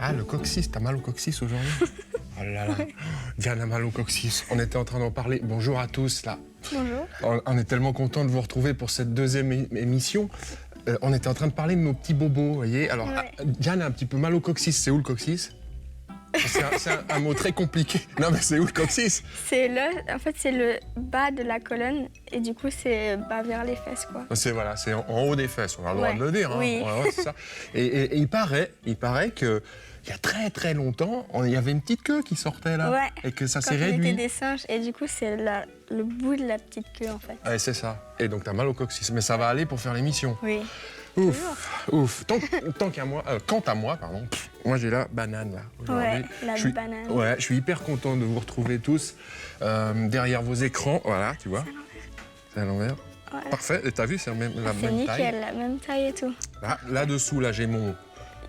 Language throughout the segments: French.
Ah, le coccyx, t'as mal au coccyx aujourd'hui? Oh là là, Diane a mal au coccyx. On était en train d'en parler. Bonjour à tous, là. Bonjour. On est tellement content de vous retrouver pour cette deuxième émission. On était en train de parler de nos petits bobos, vous voyez. Alors, Ouais. Diane a un petit peu mal au coccyx. C'est où le coccyx? C'est un mot très compliqué. Non, mais c'est où le coccyx? C'est le bas de la colonne et du coup c'est vers les fesses quoi. C'est voilà, c'est en haut des fesses. On a le droit de le dire. Hein. Oui. Ouais, c'est ça. Et il paraît que il y a très très longtemps, il y avait une petite queue qui sortait là, Ouais. et que ça Quand s'est on réduit. était des singes et du coup c'est le bout de la petite queue en fait. Ouais, c'est ça. Et donc t'as mal au coccyx, mais ça va aller pour faire l'émission. Oui. Ouf. Quant à moi, pardon. Moi j'ai la banane là. Aujourd'hui. Ouais, la Je suis- banane. Ouais, je suis hyper content de vous retrouver tous derrière vos écrans. Voilà, tu vois. C'est à l'envers. Ouais. Parfait. Et t'as vu, c'est la C'est même taille. nickel, la même taille et tout. Là-dessous, là, j'ai mon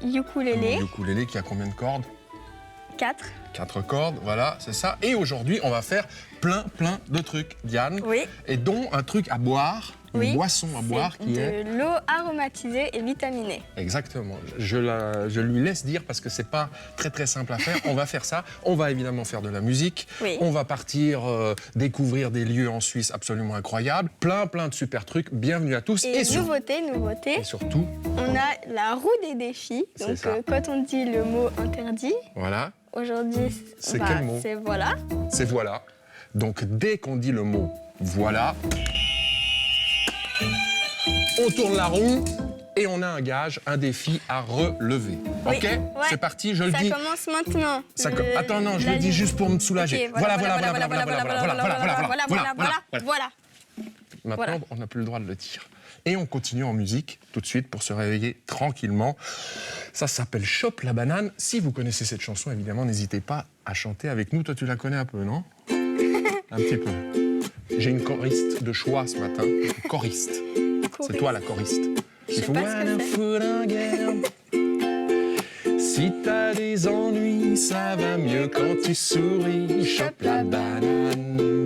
Ukulélé, ukulélé qui a combien de cordes? 4. 4 cordes, voilà, c'est ça. Et aujourd'hui, on va faire plein de trucs, Diane. Oui. Et dont un truc à boire, une Oui. boisson à boire qui est... de l'eau aromatisée et vitaminée. Exactement. Je lui laisse dire parce que c'est pas très simple à faire. On va faire ça. On va évidemment faire de la musique. Oui. On va partir découvrir des lieux en Suisse absolument incroyables. Plein de super trucs. Bienvenue à tous. Et surtout, nouveauté, surtout, on a la roue des défis. C'est Donc ça. quand on dit le mot interdit, voilà, aujourd'hui, C'est quel mot? C'est voilà. c'est voilà. Donc dès qu'on dit le mot voilà, on tourne la roue et on a un gage, un défi à relever. Oui. Ok? Ouais. C'est parti, je le Ça dis. commence maintenant. Attends, non, je le dis juste pour me soulager. Ok, voilà. Maintenant, Voilà. on n'a plus le droit de le dire. Et on continue en musique tout de suite pour se réveiller tranquillement. Ça s'appelle Chope la banane. Si vous connaissez cette chanson, évidemment, n'hésitez pas à chanter avec nous. Toi, tu la connais un peu, non? Un petit peu. J'ai une choriste de choix ce matin. Choriste. C'est toi la choriste. Je sais pas ce que c'est. Si t'as des ennuis, ça va mieux quand tu souris. Chope la banane.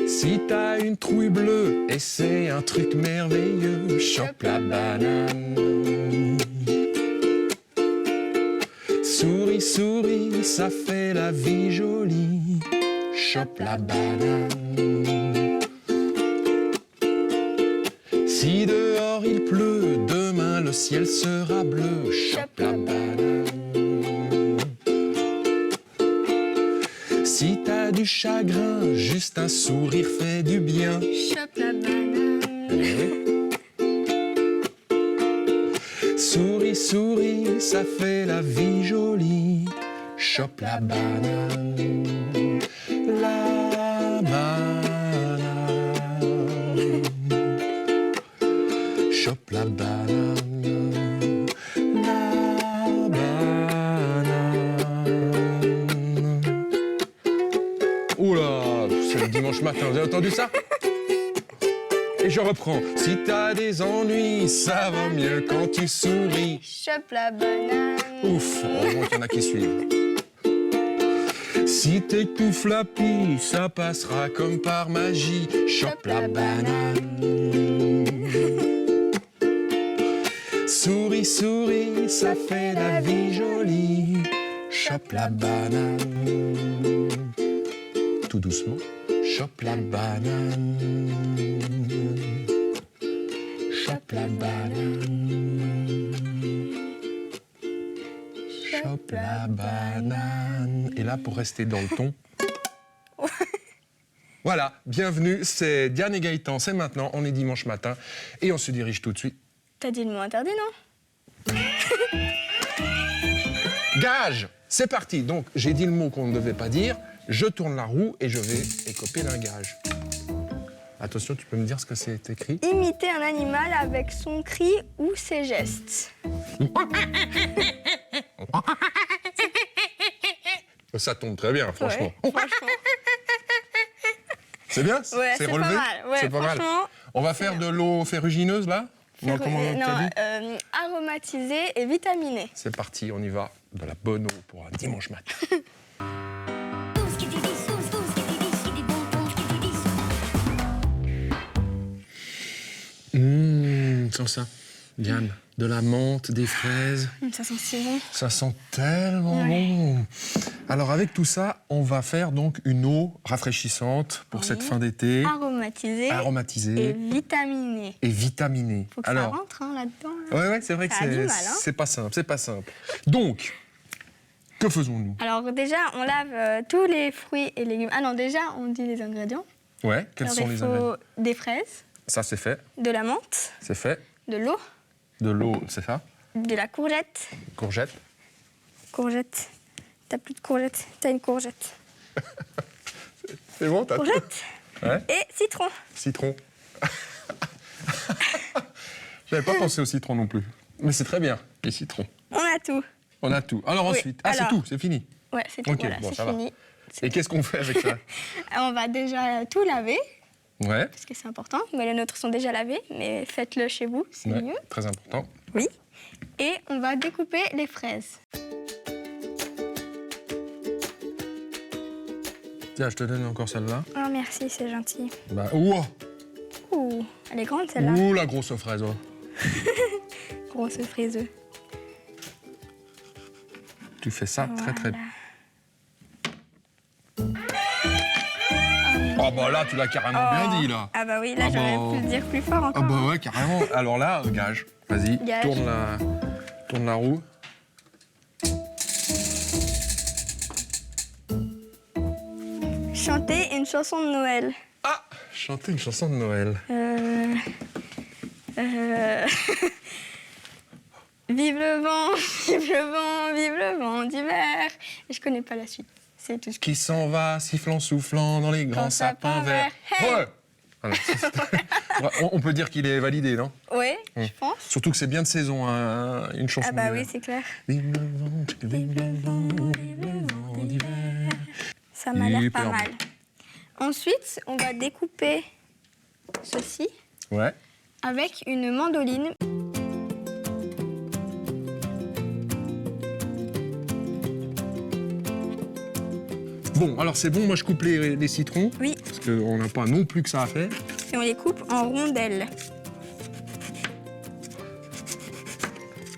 Si t'as une trouille bleue et c'est un truc merveilleux, chope la banane. Souris, souris, ça fait la vie jolie, chope la banane. Si dehors il pleut, demain le ciel sera bleu, chope la banane. Si t'as du chagrin, juste un sourire fait du bien. Chope la banane. Souris, souris, ça fait la vie jolie. Chope la banane. La banane. Chope la banane. La banane. Oula, c'est le dimanche matin, vous avez entendu ça? Et je reprends. Si t'as des ennuis, ça va mieux quand tu souris. Chope la banane. Ouf, heureusement qu'il y en a qui suivent. Si t'es tout flappy, ça passera comme par magie. Chope la banane. Souris, souris, ça fait la vie jolie. Chope la banane. Tout doucement. Chope la banane. Chope la banane. Chope la banane. Et là, pour rester dans le ton. Voilà, bienvenue, c'est Diane et Gaëtan, c'est maintenant, on est dimanche matin et on se dirige tout de suite. T'as dit le mot interdit, non? Gage, c'est parti. Donc, j'ai dit le mot qu'on ne devait pas dire, je tourne la roue et je vais écoper d'un gage. Attention, tu peux me dire ce que c'est écrit? Imiter un animal avec son cri ou ses gestes. Ça tombe très bien, franchement. Ouais, franchement. C'est bien? Ouais, c'est c'est relevé? pas mal. Ouais, c'est pas mal. franchement, On va faire de l'eau ferrugineuse, là? Non, comment t'as dit? Aromatisé et vitaminé. C'est parti, on y va. De la bonne eau pour un dimanche matin. Sens ça, Diane. De la menthe, des fraises. Ça sent si bon. Ça sent tellement bon. Alors avec tout ça, on va faire donc une eau rafraîchissante pour cette fin d'été. Aromatisé et Aromatisée vitaminé. et vitaminée. Faut que ça rentre hein, là-dedans. Ouais, c'est vrai que Ça a du mal, hein. c'est pas simple, c'est pas simple. Donc, que faisons-nous? Alors déjà, on lave tous les fruits et légumes. Ah non, déjà, on dit les ingrédients. Ouais, quels Alors, sont les ingrédients? Il faut des fraises, Ça, c'est fait, de la menthe, c'est fait. de l'eau, De l'eau, c'est ça. de la courgette. Courgette. Courgette. T'as plus de courgette, t'as une courgette. C'est bon, t'as tout. Courgette Ouais. et citron. Citron. J'avais pas pensé au citron non plus. Mais c'est très bien, les citrons. On a tout. On a tout. Alors Oui, ensuite... Ah, c'est alors- tout, c'est fini. Ouais, c'est tout. Ok, Voilà, bon, c'est ça va. fini. Et qu'est-ce qu'on fait avec ça? On va déjà tout laver, Ouais, parce que c'est important. Mais les nôtres sont déjà lavés, mais faites-le chez vous, c'est ouais, mieux. très important. Oui. Et on va découper les fraises. Tiens, je te donne encore celle-là. Oh, merci, c'est gentil. Bah, ouah. Ouh, elle est grande celle-là. Ouh, la grosse fraise. Oh. Grosse friseux. Tu fais ça très très bien. Oh bah là, tu l'as carrément bien dit là. Ah bah oui, là Ah j'aurais bah. pu le dire plus fort Ah encore. bah ouais, carrément. Alors là, gage. Vas-y, Gage. tourne la roue. Chanter une chanson de Noël. Ah, chanter une chanson de Noël. Vive le vent, vive le vent, vive le vent d'hiver. Et je connais pas la suite. C'est tout ce Qui s'en va, sifflant, soufflant dans les grands Quand sapins sapin verts. vert. Hey. Ouais. Voilà, on peut dire qu'il est validé, non? Oui, je pense. Surtout que c'est bien de saison, hein, une chanson Ah bah d'hiver. oui, c'est clair. Vive le vent, vive le vent, vive le vent d'hiver. Ça m'a l'air pas Hyper mal. Ensuite, on va découper ceci Ouais. avec une mandoline. Bon, alors c'est bon, moi je coupe les citrons, Oui, parce qu'on n'a pas non plus que ça à faire. et on les coupe en rondelles.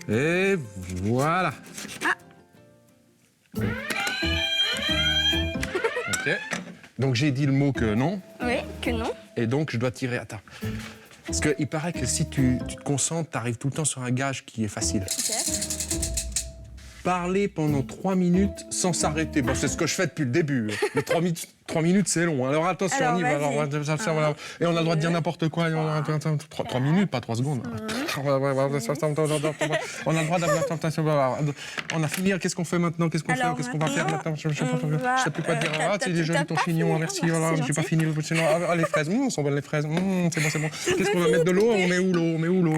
Et voilà. Ah. Ok. Donc j'ai dit le mot que non, Oui, que non. et donc je dois tirer. Attends. Parce qu'il paraît que si tu te concentres, tu arrives tout le temps sur un gage qui est facile. Ok. Parler pendant 3 minutes sans s'arrêter. Bon, c'est ce que je fais depuis le début. Mais 3 minutes, c'est long. Alors attention, Alors, on y va. vas-y. Voilà. Et on a le droit de dire n'importe quoi. 3 minutes, pas 3 secondes. On a le droit d'avoir... On a fini. Qu'est-ce qu'on fait maintenant? Qu'est-ce qu'on fait? Alors, Qu'est-ce qu'on va faire maintenant? Je ne sais plus quoi dire. Ah, c'est déjà ton chignon. Merci. Voilà, j'ai pas fini. Sinon, les fraises. Sont bonnes les fraises. C'est bon. Qu'est-ce qu'on va mettre de l'eau? On met où l'eau?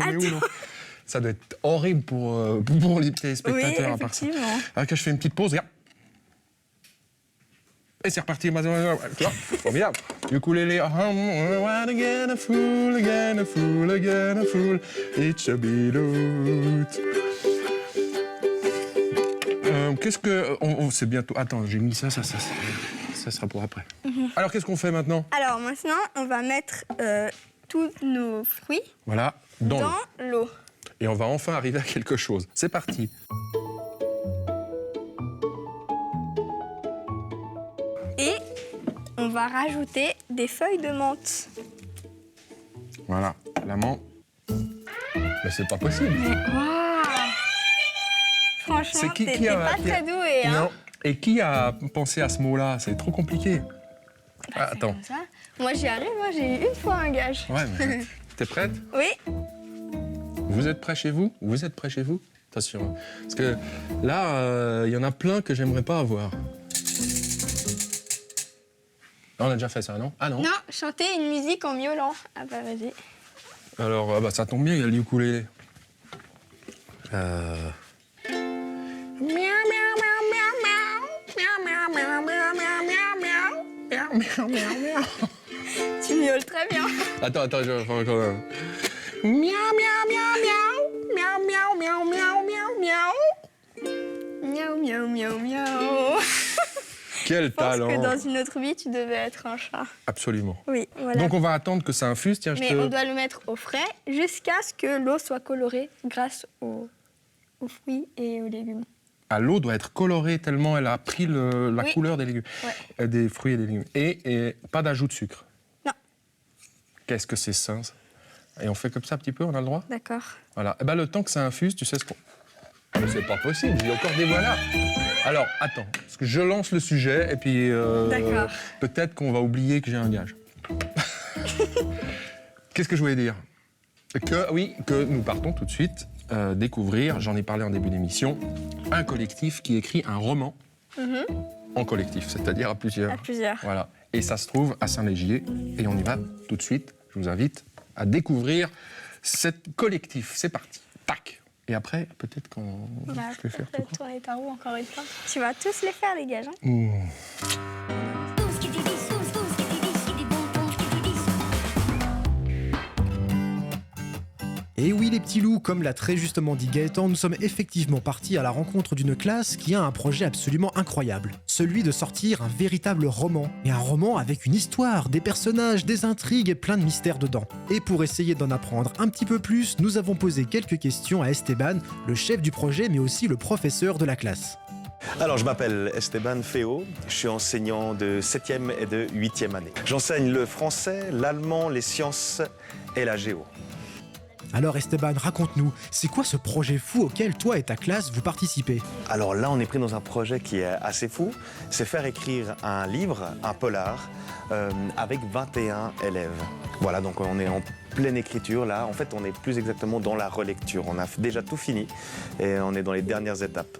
Ça doit être horrible pour les téléspectateurs, Oui, à part ça. effectivement. Alors que je fais une petite pause, regarde. Et c'est reparti. Tu vois, formidable. Ukulélé. One again a fool, again a fool, again a fool. It's a beat. Qu'est-ce que... c'est bientôt... Attends, j'ai mis ça sera pour après. Alors, qu'est-ce qu'on fait maintenant? Alors maintenant, on va mettre tous nos fruits Voilà, dans l'eau. dans l'eau. Et on va enfin arriver à quelque chose. C'est parti. Et on va rajouter des feuilles de menthe. Voilà, la menthe. Mais c'est pas possible. Waouh! Franchement, C'est qui t'es a- pas qui très a- doué, hein? Non. Et qui a pensé à ce mot-là? C'est trop compliqué. Ah, C'est attends. comme ça. Moi, j'y arrive. Moi, j'ai eu une fois un gage. Ouais, mais t'es prête? Oui. Vous êtes prêts chez vous? Vous êtes prêts chez vous? Attention. Parce que là, il y en a plein que j'aimerais pas avoir. On a déjà fait ça, non? Ah non? Non, chanter une musique en miaulant. Ah bah vas-y. Alors, ça tombe bien, il y a le ukulélé. miaou, miaou, miaou. Tu miaules très bien. Attends, je vais faire encore un. Miaou, miaou, miaou, miaou. Miaou, miaou, miaou, miaou, miaou, miaou. Miaou, miaou, miaou, miaou. Quel Je pense talent. que dans une autre vie, tu devais être un chat. Absolument. Oui, voilà. Donc on va attendre que ça infuse. Tiens, Mais on doit le mettre au frais jusqu'à ce que l'eau soit colorée grâce aux fruits et aux légumes. Ah, l'eau doit être colorée tellement elle a pris la Oui. couleur des légumes, Ouais. des fruits et des légumes. Et pas d'ajout de sucre. Non. Qu'est-ce que c'est sain, ça. Et on fait comme ça un petit peu, on a le droit. D'accord. Voilà. Et ben, le temps que ça infuse, tu sais ce qu'on... Mais c'est pas possible, j'ai encore des voilà. Alors, attends, parce que je lance le sujet et puis D'accord. peut-être qu'on va oublier que j'ai un gage. Qu'est-ce que je voulais dire ? Que nous partons tout de suite découvrir, j'en ai parlé en début d'émission, un collectif qui écrit un roman en collectif, c'est-à-dire à plusieurs. À plusieurs. Voilà. Et ça se trouve à Saint-Légier. Et on y va tout de suite. Je vous invite à découvrir ce collectif. C'est parti. Tac. Et après, peut-être qu'on Bah, je vais faire tout peut-être tourner ta roue encore une fois. Tu vas tous les faire, les gages. Hein. Mmh. Et oui les petits loups, comme l'a très justement dit Gaëtan, nous sommes effectivement partis à la rencontre d'une classe qui a un projet absolument incroyable. Celui de sortir un véritable roman. Et un roman avec une histoire, des personnages, des intrigues et plein de mystères dedans. Et pour essayer d'en apprendre un petit peu plus, nous avons posé quelques questions à Esteban, le chef du projet mais aussi le professeur de la classe. Alors, je m'appelle Esteban Féo, je suis enseignant de 7e et de 8e année. J'enseigne le français, l'allemand, les sciences et la géo. Alors Esteban, raconte-nous, c'est quoi ce projet fou auquel toi et ta classe vous participez ? Alors là, on est pris dans un projet qui est assez fou, c'est faire écrire un livre, un polar, avec 21 élèves. Voilà, donc on est en pleine écriture là. En fait, on est plus exactement dans la relecture. On a déjà tout fini et on est dans les dernières étapes.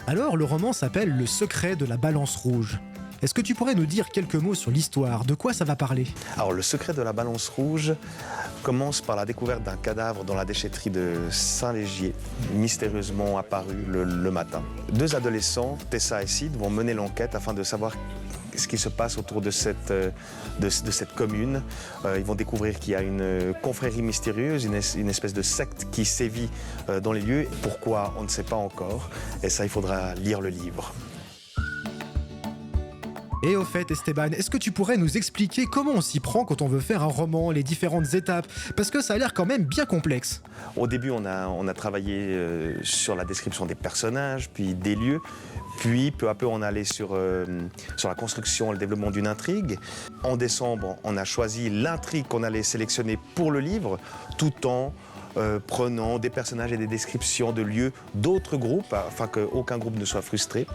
Alors le roman s'appelle Le secret de la balance rouge. Est-ce que tu pourrais nous dire quelques mots sur l'histoire ? De quoi ça va parler ? Alors, le secret de la balance rouge commence par la découverte d'un cadavre dans la déchetterie de Saint-Légier, mystérieusement apparu le matin. Deux adolescents, Tessa et Sid, vont mener l'enquête afin de savoir ce qui se passe autour de cette commune. Ils vont découvrir qu'il y a une confrérie mystérieuse, une espèce de secte qui sévit dans les lieux. Pourquoi, on ne sait pas encore. Et ça, il faudra lire le livre. Et au fait, Esteban, est-ce que tu pourrais nous expliquer comment on s'y prend quand on veut faire un roman, les différentes étapes ? Parce que ça a l'air quand même bien complexe. Au début, on a travaillé sur la description des personnages, puis des lieux. Puis, peu à peu, on allait sur la construction, le développement d'une intrigue. En décembre, on a choisi l'intrigue qu'on allait sélectionner pour le livre, tout en prenant des personnages et des descriptions de lieux d'autres groupes, afin qu'aucun groupe ne soit frustré.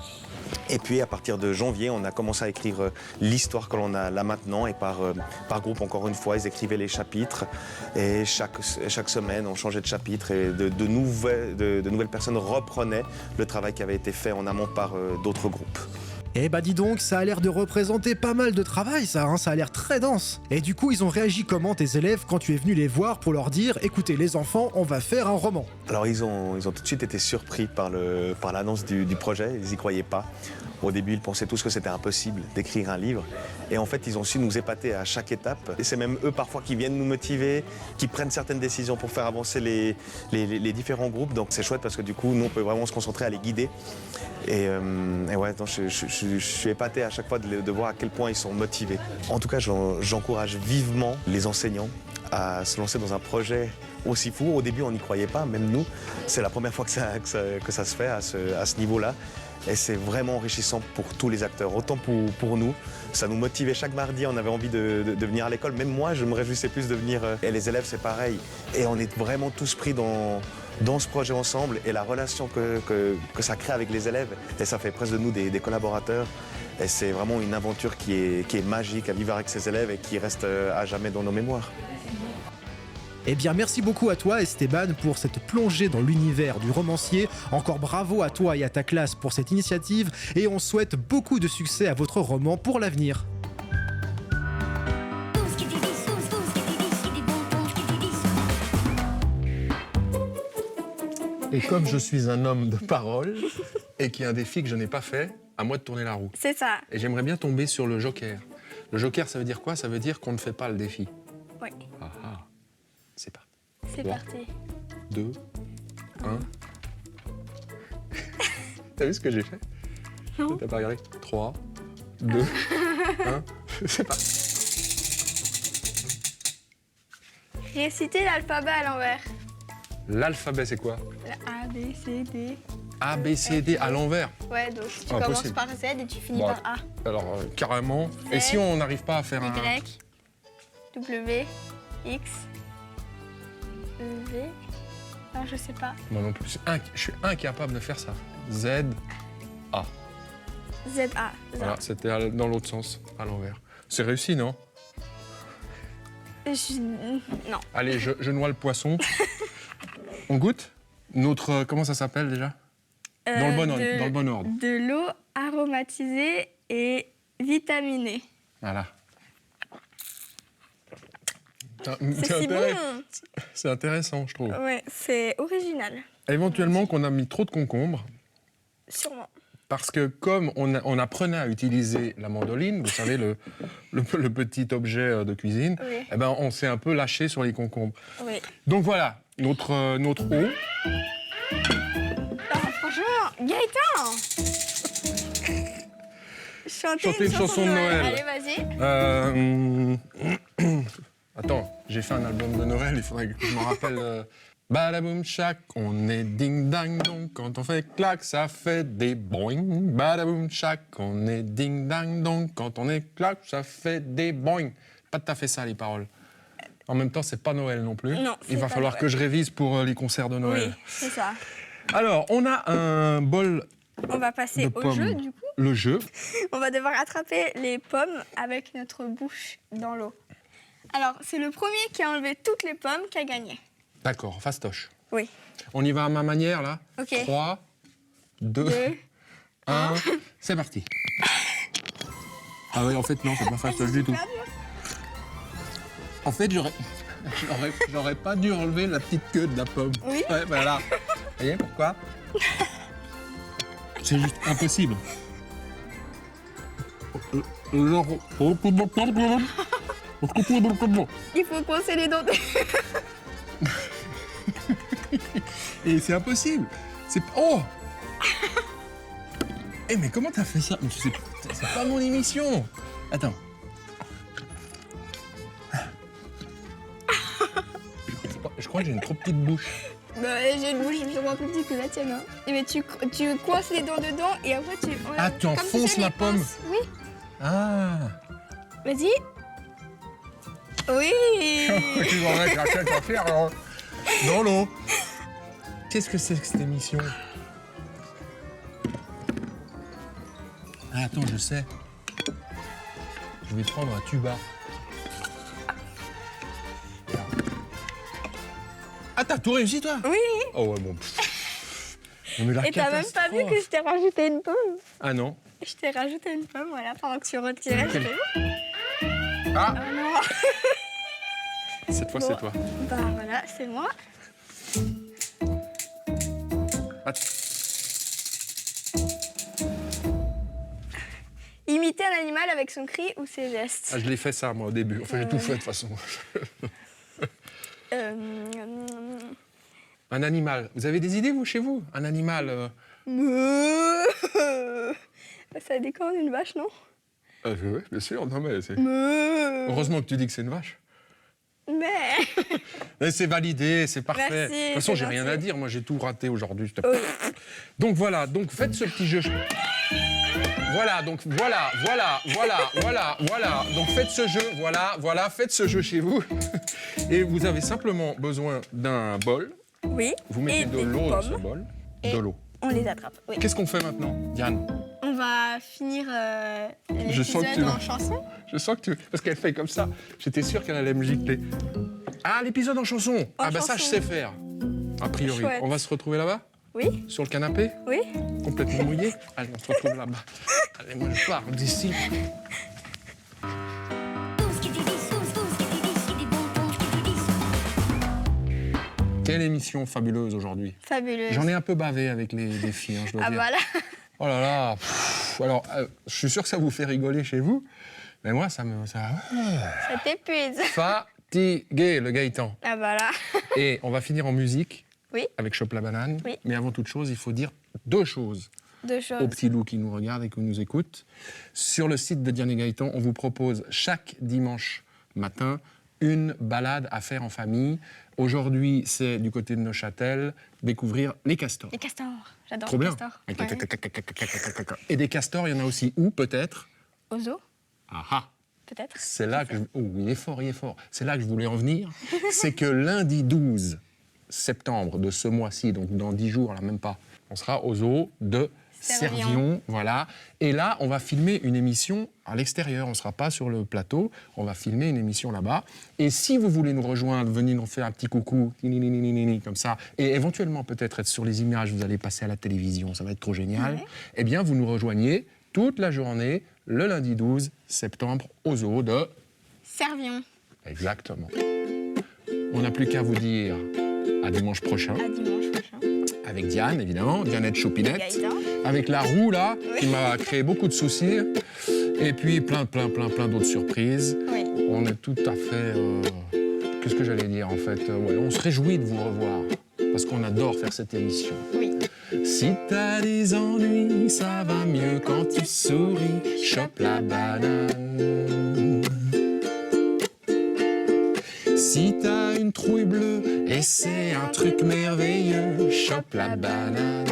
Et puis à partir de janvier, on a commencé à écrire l'histoire que l'on a là maintenant. Et par groupe, encore une fois, ils écrivaient les chapitres. Et chaque semaine, on changeait de chapitre. Et de nouvelles personnes reprenaient le travail qui avait été fait en amont par d'autres groupes. Eh bah dis donc, ça a l'air de représenter pas mal de travail ça, ça a l'air très dense. Et du coup, ils ont réagi comment tes élèves quand tu es venu les voir pour leur dire « Écoutez les enfants, on va faire un roman ». Alors ils ont tout de suite été surpris par l'annonce du projet, ils n'y croyaient pas. Au début, ils pensaient tous que c'était impossible d'écrire un livre. Et en fait, ils ont su nous épater à chaque étape. Et c'est même eux parfois qui viennent nous motiver, qui prennent certaines décisions pour faire avancer les différents groupes. Donc c'est chouette parce que du coup, nous, on peut vraiment se concentrer à les guider. Et ouais, donc, je suis épaté à chaque fois de voir à quel point ils sont motivés. En tout cas, j'encourage vivement les enseignants à se lancer dans un projet aussi fou. Au début, on n'y croyait pas, même nous. C'est la première fois que ça se fait à ce niveau-là. Et c'est vraiment enrichissant pour tous les acteurs, autant pour nous. Ça nous motivait chaque mardi, on avait envie de venir à l'école. Même moi, je me réjouissais plus de venir. Et les élèves, c'est pareil. Et on est vraiment tous pris dans ce projet ensemble et la relation que ça crée avec les élèves. Et ça fait presque de nous des collaborateurs. Et c'est vraiment une aventure qui est magique à vivre avec ces élèves et qui reste à jamais dans nos mémoires. Eh bien merci beaucoup à toi Esteban pour cette plongée dans l'univers du romancier. Encore bravo à toi et à ta classe pour cette initiative et on souhaite beaucoup de succès à votre roman pour l'avenir. Et comme je suis un homme de parole et qu'il y a un défi que je n'ai pas fait, à moi de tourner la roue. C'est ça. Et j'aimerais bien tomber sur le joker. Le joker, ça veut dire quoi? Ça veut dire qu'on ne fait pas le défi. Oui, Ah ah. C'est parti. c'est Trois. parti. 2, 1. T'as vu ce que j'ai fait? Non. T'as pas regardé? 3, 2, 1. C'est parti. Réciter l'alphabet à l'envers. L'alphabet, c'est quoi? Le A, B, C, D. A, B, C, D à l'envers. Ouais, donc tu Ah, commences possible. par Z et tu finis Bon, par A. Alors, carrément. Et si on n'arrive pas à faire un... Y, W, X, V. Non, je sais pas. Moi non plus. Je suis incapable de faire ça. Z, A. Z, A. Voilà, c'était dans l'autre sens, à l'envers. C'est réussi, non? Non. Allez, je noie le poisson. On goûte? Notre... comment ça s'appelle déjà? Dans le bon ordre. De l'eau aromatisée et vitaminée. Voilà. C'est si bon. C'est intéressant, je trouve. Ouais, c'est original. Éventuellement qu'on a mis trop de concombres, Sûrement. parce que comme on apprenait à utiliser la mandoline, vous savez, le petit objet de cuisine, Oui. eh ben, on s'est un peu lâché sur les concombres. Oui. Donc voilà, notre eau. Ah, franchement, Gaëtan Chanter une chanson de Noël. Allez, vas-y. Attends, j'ai fait un album de Noël, il faudrait que je me rappelle. Badaboum chac, on est ding dang dong. Quand on fait clac, ça fait des boing. Badaboum chac, on est ding dang dong. Quand on est clac, ça fait des boing. Pas tout à fait ça, les paroles. En même temps, c'est pas Noël non plus. Non, il va c'est pas falloir Noël. que je révise pour les concerts de Noël. Oui, c'est ça. Alors, on a un bol On va passer de au pommes. jeu, du coup. Le jeu. On va devoir attraper les pommes avec notre bouche dans l'eau. Alors, c'est le premier qui a enlevé toutes les pommes qui a gagné. D'accord, fastoche. Oui. On y va à ma manière, là. Ok. 3, 2, 2. 1, c'est parti. Ah oui, en fait, non, c'est pas fastoche du tout. En fait, j'aurais pas dû enlever la petite queue de la pomme. Oui. Ouais, voilà. Vous voyez pourquoi? C'est juste impossible. Il faut coincer les dents. Et c'est impossible. C'est... Oh. Eh, mais comment t'as fait ça? Mais c'est pas mon émission. Attends. Je crois que j'ai une trop petite bouche. Bah, j'ai une bouche sûrement plus petite que la tienne. Hein. Mais tu coinces les dents dedans et après tu... Ah, tu comme enfonces sais, la les pomme. pinces. Oui. Ah. Vas-y. Oui. Tu vas mettre la tête à faire dans l'eau. Qu'est-ce que c'est que cette émission? Ah, attends, je sais. Je vais prendre un tuba. Ah, t'as tout réussi, toi? Oui. Oh, ouais, bon. Non, mais la Et t'as même pas vu que catastrophe. je t'ai rajouté une pomme. Ah non. Je t'ai rajouté une pomme, voilà, pendant que tu retirais. Quel- je fais, Ah, oh non. cette fois, Bon. c'est toi. Bah voilà, c'est moi. Attends. Imiter un animal avec son cri ou ses gestes. Ah, je l'ai fait ça, moi, au début. Enfin, j'ai tout fait, de toute façon. Un animal. Vous avez des idées, vous, chez vous? Un animal... Ça déconne une vache, non? Oui, bien sûr. Non, mais c'est... Mais... Heureusement que tu dis que c'est une vache. Mais... Mais c'est validé, c'est parfait. Merci, De toute façon, c'est j'ai rien à gentil. dire. Moi, j'ai tout raté aujourd'hui. Oui. Donc voilà, donc faites ce petit jeu. Voilà, donc voilà. Donc faites ce jeu, faites ce jeu chez vous. Et vous avez simplement besoin d'un bol. Oui. Vous mettez Et de des l'eau dans ce pommes. bol. Et- De l'eau. On les attrape, oui. Qu'est-ce qu'on fait maintenant, Diane? On va finir Je sens que tu l'épisode vas- en chanson. Je sens que tu... Parce qu'elle fait comme ça. J'étais sûr qu'elle allait me gicler. Ah, l'épisode en chanson. Ah bah ça, je chanson. sais faire. A priori. Chouette. On va se retrouver là-bas? Oui, Sur le canapé? oui. Complètement mouillé? Allez, on se retrouve là-bas. Allez, moi je pars d'ici. Quelle émission fabuleuse aujourd'hui. Fabuleuse. J'en ai un peu bavé avec les filles, hein, je dois Ah dire. voilà. Oh là là. Alors, je suis sûr que ça vous fait rigoler chez vous. Mais moi, ça me... Ça t'épuise. Fatigué, le Gaëtan. Ah voilà. Et on va finir en musique Oui. avec Chope la banane. Oui. Mais avant toute chose, il faut dire 2 choses Deux choses. aux petits loups qui nous regardent et qui nous écoutent. Sur le site de Diane et Gaëtan, on vous propose chaque dimanche matin une balade à faire en famille. Aujourd'hui, c'est du côté de Neuchâtel, découvrir les castors. Les castors. J'adore Trop les bien. castors. Ouais. Et des castors, il y en a aussi où, peut-être? Au zoo, Ah ah. peut-être. C'est là que oh, il est fort, il est fort. C'est là que je voulais en venir. C'est que lundi 12 septembre de ce mois-ci, donc dans 10 jours, là même pas, on sera au zoo de Servion, voilà. Et là, on va filmer une émission à l'extérieur. On ne sera pas sur le plateau. On va filmer une émission là-bas. Et si vous voulez nous rejoindre, venez nous faire un petit coucou, comme ça, et éventuellement peut-être être sur les images, vous allez passer à la télévision, ça va être trop génial. Ouais. Eh bien, vous nous rejoignez toute la journée, le lundi 12 septembre, au zoo de... Servion. Exactement. On n'a plus qu'à vous dire à dimanche prochain, À dimanche prochain. avec Diane, évidemment, Dianette Choupinette, Gaëtan. avec la roue, là, Oui. qui m'a créé beaucoup de soucis, et puis plein d'autres surprises. Oui. On est tout à fait... qu'est-ce que j'allais dire, en fait ouais, on se réjouit de vous revoir, parce qu'on adore faire cette émission. Oui. Si t'as des ennuis, ça va mieux quand tu souris, chope la banane. Si t'as une trouille bleue et c'est un truc merveilleux, chope la banane.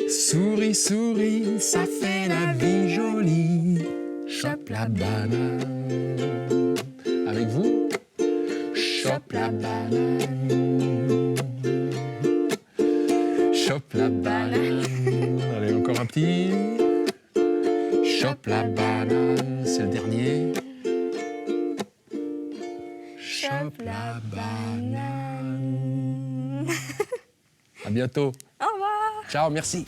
Souris, souris, ça fait la vie jolie, chope la banane. Avec vous, chope la banane. Chope la banane. Allez, encore un petit. Chope la banane, c'est le dernier. Chope la banane. À bientôt. Au revoir. Ciao, merci.